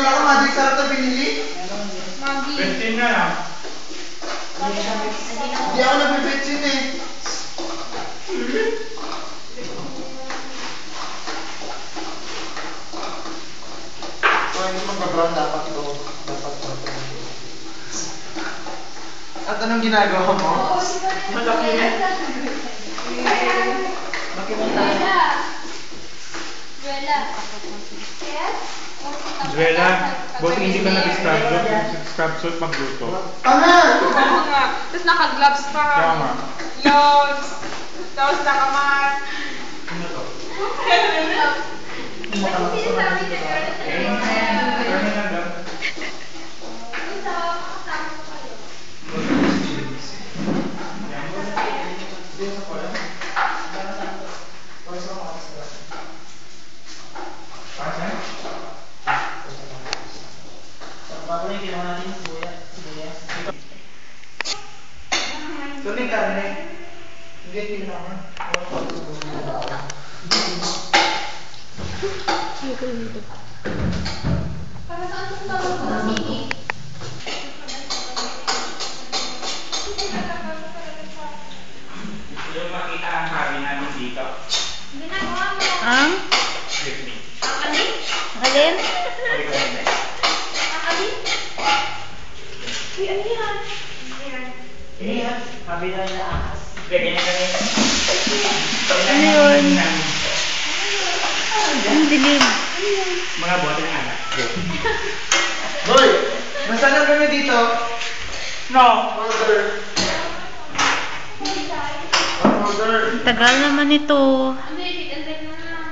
Wala ka magic sarap na binili? Magic. Betsin na lang. Hindi ako nabibetsin eh. So, hindi mag-brown dapat ito. Dapat ito. At anong ginagawa mo? Malaki na. Juela, buti hindi ka nag-scrub suit magluto. Tama! Tapos naka-gloves pa. Tama. Gloves. Tapos naka-mask. Ano to? Ito na yung karne. Hindi, tingnan mo. Para saan ito tawag ko na sini? Gusto yung makita ang hobby namin dito. Ginagawa mo. Ang? With me. Akalin? Alin? Okay ka hindi. Akalin? Uy, ano yan? Ini yan. Habi na yung ahas. Ganyan ganyan. Ano yun? Ang dilim. Mga bote ng anak. Boy! Nasaan na kami dito? No! Order. Order. Tagal naman ito. Hindi, and then na lang.